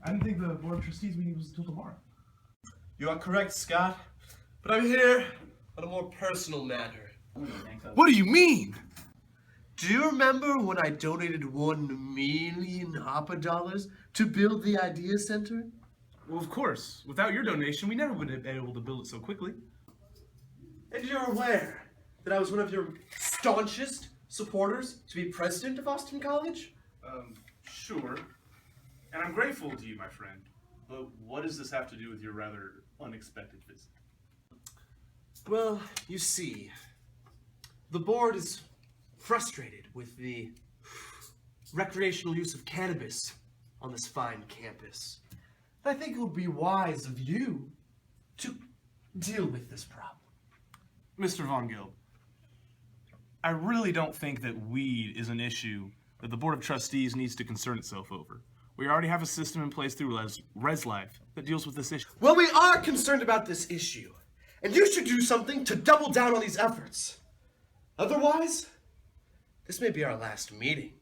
I didn't think the Board of Trustees meeting was until tomorrow. You are correct, Scott. But I'm here on a more personal matter. What do you mean? Do you remember when I donated $1 million dollars to build the Idea Center? Well, of course. Without your donation, we never would have been able to build it so quickly. And you're aware that I was one of your staunchest supporters to be president of Austin College? Sure. And I'm grateful to you, my friend. But what does this have to do with your rather unexpected visit? Well, you see, the board is frustrated with the recreational use of cannabis on this fine campus. I think it would be wise of you to deal with this problem. Mr. Von Gill, I really don't think that weed is an issue that the Board of Trustees needs to concern itself over. We already have a system in place through ResLife that deals with this issue. Well, we are concerned about this issue, and you should do something to double down on these efforts. Otherwise, this may be our last meeting.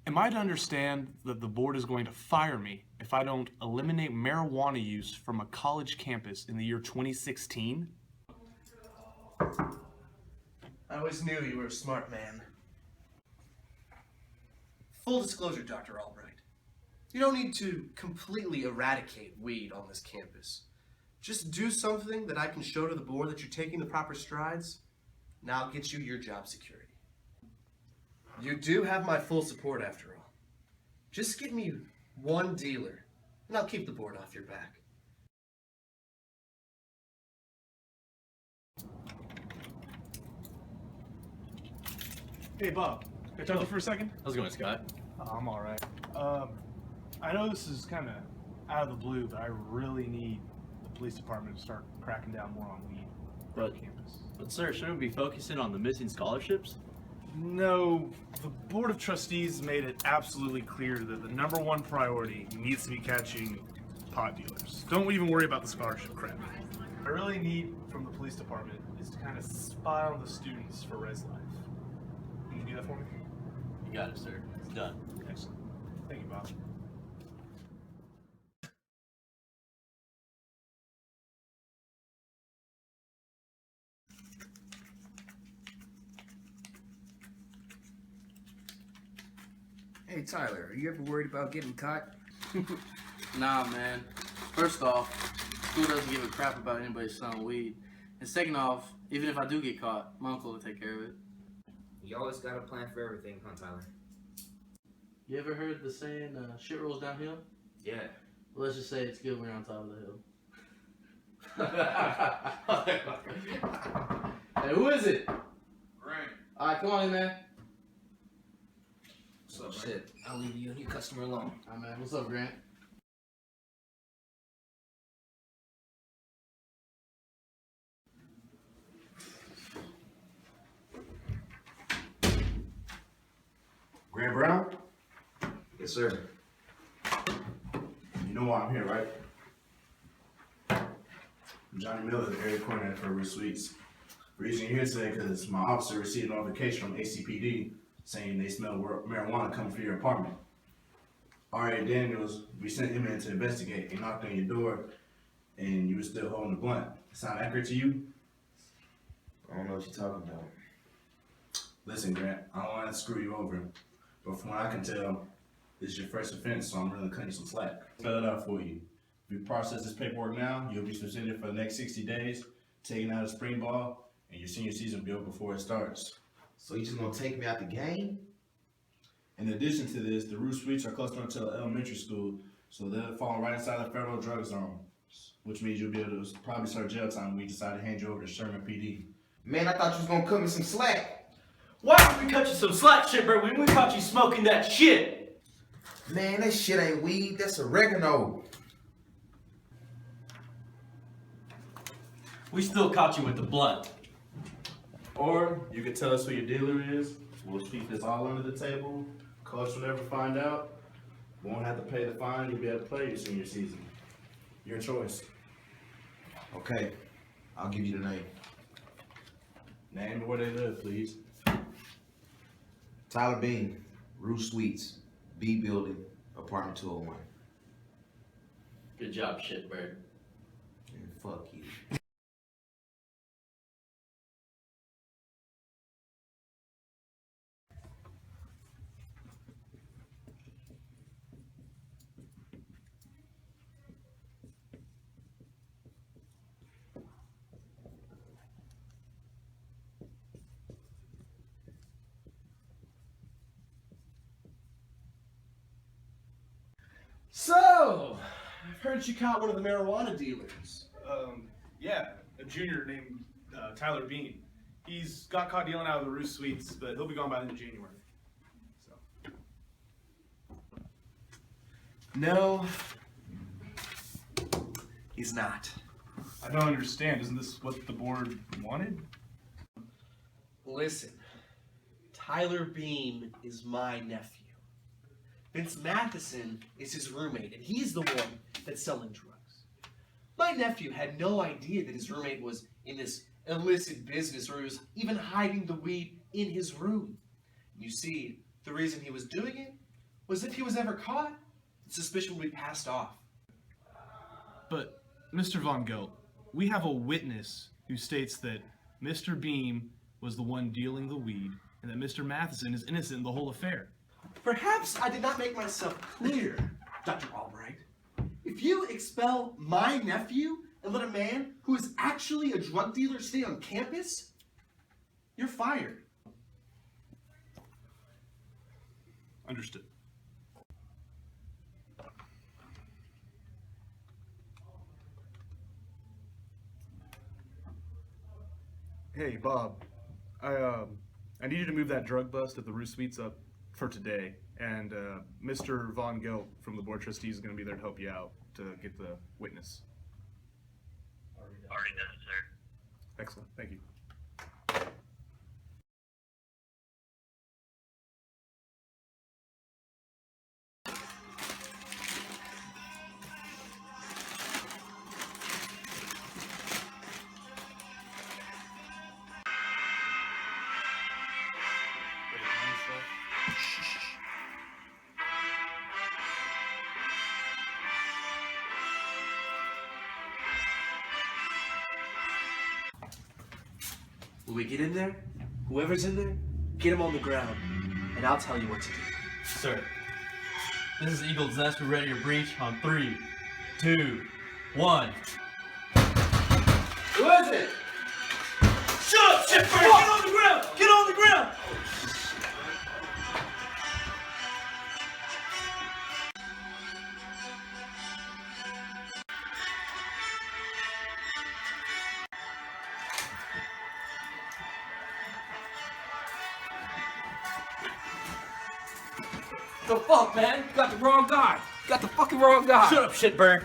Am I to understand that the board is going to fire me if I don't eliminate marijuana use from a college campus in the year 2016? I always knew you were a smart man. Full disclosure, Dr. Albright. You don't need to completely eradicate weed on this campus. Just do something that I can show to the board that you're taking the proper strides, and I'll get you your job security. You do have my full support after all. Just get me one dealer, and I'll keep the board off your back. Hey, Bob. Can I talk to you for a second? How's it going, Scott? Oh, I'm all right. I know this is kind of out of the blue, but I really need the police department to start cracking down more on weed on campus. But sir, shouldn't we be focusing on the missing scholarships? No, the Board of Trustees made it absolutely clear that the #1 priority needs to be catching pot dealers. Don't even worry about the scholarship crap. I really need from the police department is to kind of spy on the students for ResLife. Can you do that for me? You got it, sir. It's done. Excellent. Thank you, Bob. Hey Tyler, are you ever worried about getting caught? Nah, man. First off, school doesn't give a crap about anybody selling weed. And second off, even if I do get caught, my uncle will take care of it. You always got a plan for everything, huh, Tyler? You ever heard the saying, shit rolls downhill? Yeah. Well, let's just say it's good when you're on top of the hill. Hey, who is it? Right. Alright, come on in, man. What's up, shit? I'll leave you and your customer alone. Alright, man. What's up, Grant? Grant Brown? Yes, sir. You know why I'm here, right? I'm Johnny Miller, the area coordinator for Rue Suites. The reason you're here today because my officer received a notification from ACPD saying they smell marijuana coming from your apartment. R.A. Daniels, we sent him in to investigate. He knocked on your door and you were still holding the blunt. Sound accurate to you? I don't know what you're talking about. Listen, Grant, I don't want to screw you over, but from what I can tell, this is your first offense, so I'm really cutting you some slack. Spell it out for you. If you process this paperwork now, you'll be suspended for the next 60 days, taken out of spring ball, and your senior season will be over before it starts. So you just gonna take me out the game? In addition to this, the Rue Suites are close enough to the elementary school, so they'll fall right inside the federal drug zone, which means you'll be able to probably serve jail time when we decide to hand you over to Sherman PD. Man, I thought you was gonna cut me some slack. Why would we cut you some slack shit, bro, when we caught you smoking that shit? Man, that shit ain't weed, that's oregano. We still caught you with the blunt. Or you could tell us who your dealer is, we'll sweep this all under the table, coach will never find out, won't have to pay the fine, you'll be able to play your senior season. Your choice. Okay, I'll give you the name. Name and where they live, please. Tyler Bean, Rue Suites, B building, apartment 201. Good job, shitbird. And fuck you. So, I've heard you caught one of the marijuana dealers. Yeah, a junior named Tyler Bean. He's got caught dealing out of the Roost Suites, but he'll be gone by the end of January. So. No, he's not. I don't understand. Isn't this what the board wanted? Listen, Tyler Bean is my nephew. Vince Matheson is his roommate, and he's the one that's selling drugs. My nephew had no idea that his roommate was in this illicit business, or he was even hiding the weed in his room. You see, the reason he was doing it was if he was ever caught, suspicion would be passed off. But, Mr. Von Gelt, we have a witness who states that Mr. Beam was the one dealing the weed, and that Mr. Matheson is innocent in the whole affair. Perhaps I did not make myself clear, Dr. Albright. If you expel my nephew and let a man who is actually a drug dealer stay on campus, you're fired. Understood. Hey, Bob. I need you to move that drug bust at the Roost Suites up for today. And Mr. Von Gelt from the Board of Trustees is going to be there to help you out to get the witness. Already done, sir. Excellent. Thank you. When we get in there, whoever's in there, get him on the ground, and I'll tell you what to do. Sir, this is Eagle's Nest. We're ready to breach on 3, 2, 1. Who is it? Shut up, shitbird! Get on the ground! Get on the ground! The fuck, man? Got the wrong guy. Got the fucking wrong guy. Shut up, shitbird!